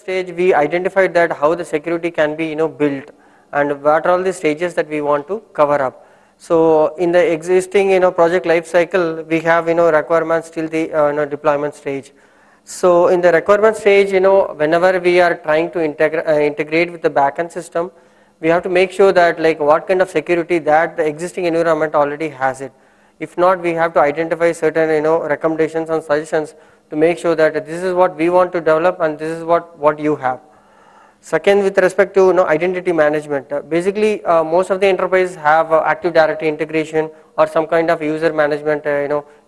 stage we identified that how the security can be built and what are all the stages that we want to cover up. So in the existing project life cycle, we have requirements till the deployment stage. So in the requirement stage, whenever we are trying to integrate with the backend system, we have to make sure that like what kind of security that the existing environment already has it. If not, we have to identify certain recommendations and suggestions to make sure that this is what we want to develop and this is what you have. Second, with respect to identity management, basically most of the enterprises have Active Directory integration or some kind of user management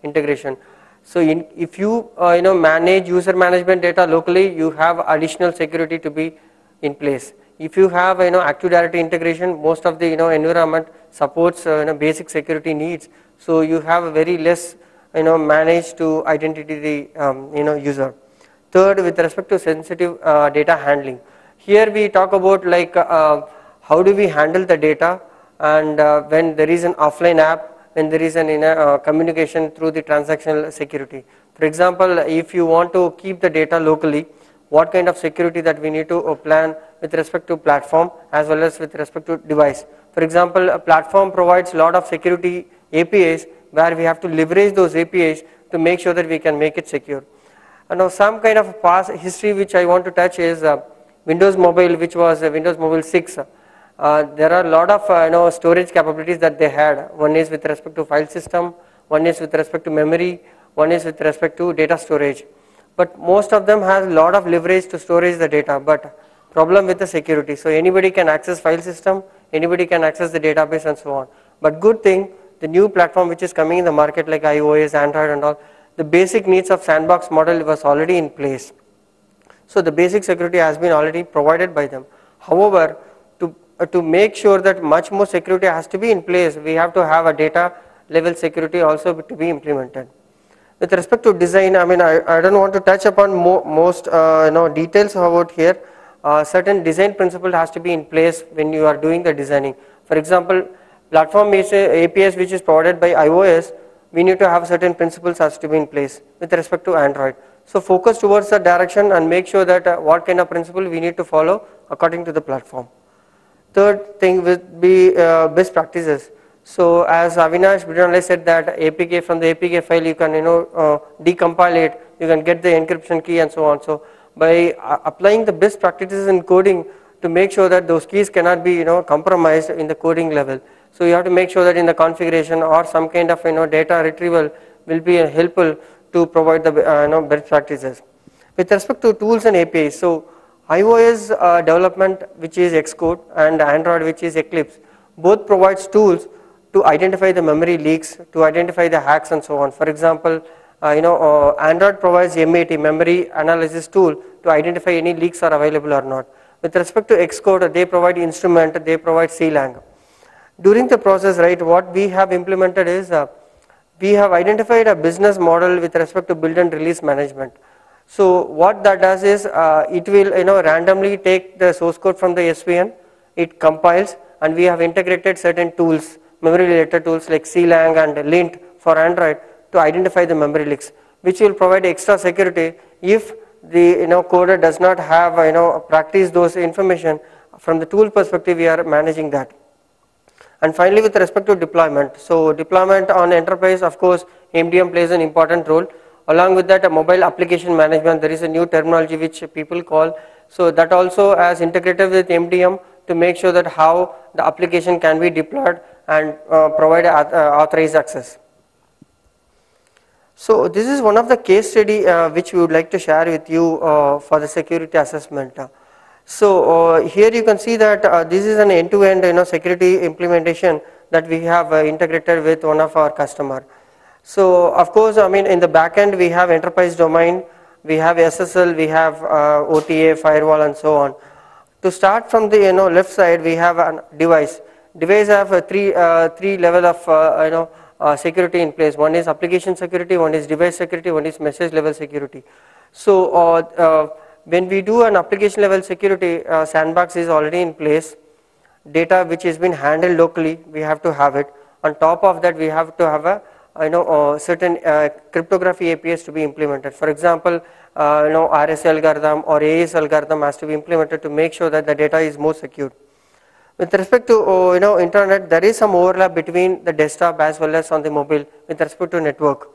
integration. So if you manage user management data locally, you have additional security to be in place. If you have Active Directory integration, most of the environment supports basic security needs. So you have a very less managed to identity the user. Third, with respect to sensitive data handling, here we talk about like how do we handle the data, and when there is an offline app, when there is an communication through the transactional security. For example, if you want to keep the data locally, what kind of security that we need to plan with respect to platform as well as with respect to device. For example, a platform provides a lot of security APIs where we have to leverage those APIs to make sure that we can make it secure. And now some kind of past history which I want to touch is Windows Mobile, which was Windows Mobile 6. There are a lot of storage capabilities that they had. One is with respect to file system, one is with respect to memory, one is with respect to data storage. But most of them has a lot of leverage to storage the data, but problem with the security. So anybody can access file system, anybody can access the database and so on. But good thing, the new platform which is coming in the market like iOS, Android and all, the basic needs of sandbox model was already in place. So the basic security has been already provided by them. However, to make sure that much more security has to be in place, we have to have a data level security also to be implemented. With respect to design, I mean, I don't want to touch upon most details about here. Certain design principle has to be in place when you are doing the designing. For example, platform APIs which is provided by iOS, we need to have certain principles has to be in place with respect to Android. So focus towards the direction and make sure that what kind of principle we need to follow according to the platform. Third thing would be best practices. So as Avinash Bidhanle said that APK, from the APK file you can decompile it, you can get the encryption key and so on. So by applying the best practices in coding to make sure that those keys cannot be compromised in the coding level. So you have to make sure that in the configuration or some kind of data retrieval will be helpful to provide the best practices. With respect to tools and APIs, so iOS development which is Xcode and Android which is Eclipse, both provides tools to identify the memory leaks, to identify the hacks and so on. For example, Android provides MAT, memory analysis tool, to identify any leaks are available or not. With respect to Xcode, they provide instrument, they provide CLang. During the process, right, what we have implemented is we have identified a business model with respect to build and release management. So what that does is it will randomly take the source code from the SVN, it compiles, and we have integrated certain tools, memory related tools like CLang and Lint for Android to identify the memory leaks, which will provide extra security if the coder does not have practice those information. From the tool perspective, we are managing that. And finally, with respect to deployment, so deployment on enterprise, of course, MDM plays an important role. Along with that, a mobile application management, there is a new terminology which people call. So that also as integrated with MDM to make sure that how the application can be deployed and provide authorized access. So this is one of the case study which we would like to share with you for the security assessment. So here you can see that this is an end-to-end security implementation that we have integrated with one of our customer. So of course, I mean in the back end we have enterprise domain, we have SSL, we have OTA, firewall and so on. To start from the left side, we have a device. Device have three level of security in place. One is application security, one is device security, one is message level security. So when we do an application level security, sandbox is already in place. Data which has been handled locally, we have to have it. On top of that, we have to have a certain cryptography APIs to be implemented. For example, RSA algorithm or AES algorithm has to be implemented to make sure that the data is more secure. With respect to internet, there is some overlap between the desktop as well as on the mobile with respect to network.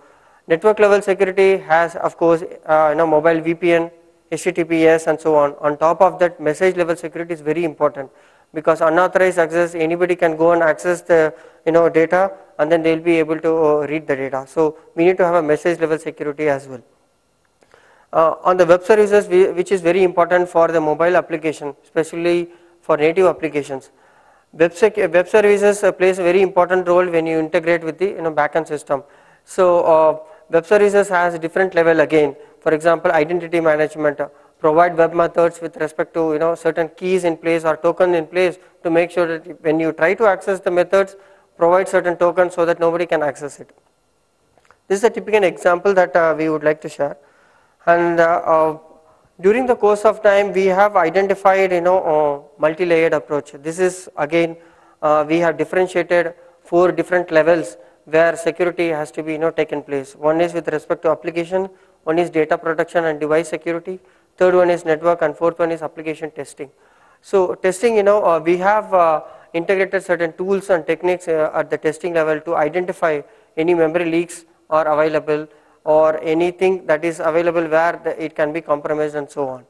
Network level security has, of course, mobile VPN, HTTPS, and so on. On top of that, message level security is very important, because unauthorized access, anybody can go and access the data, and then they'll be able to read the data. So we need to have a message level security as well. On the web services, which is very important for the mobile application, especially for native applications. Web services plays a very important role when you integrate with the backend system. So web services has different level again. For example, identity management, provide web methods with respect to certain keys in place or token in place to make sure that when you try to access the methods, provide certain tokens so that nobody can access it. This is a typical example that we would like to share. And during the course of time, we have identified multi-layered approach. This is again we have differentiated 4 different levels where security has to be taken place. One is with respect to application, one is data protection and device security, third one is network, and fourth one is application testing. So testing, we have integrated certain tools and techniques at the testing level to identify any memory leaks are available or anything that is available where it can be compromised and so on.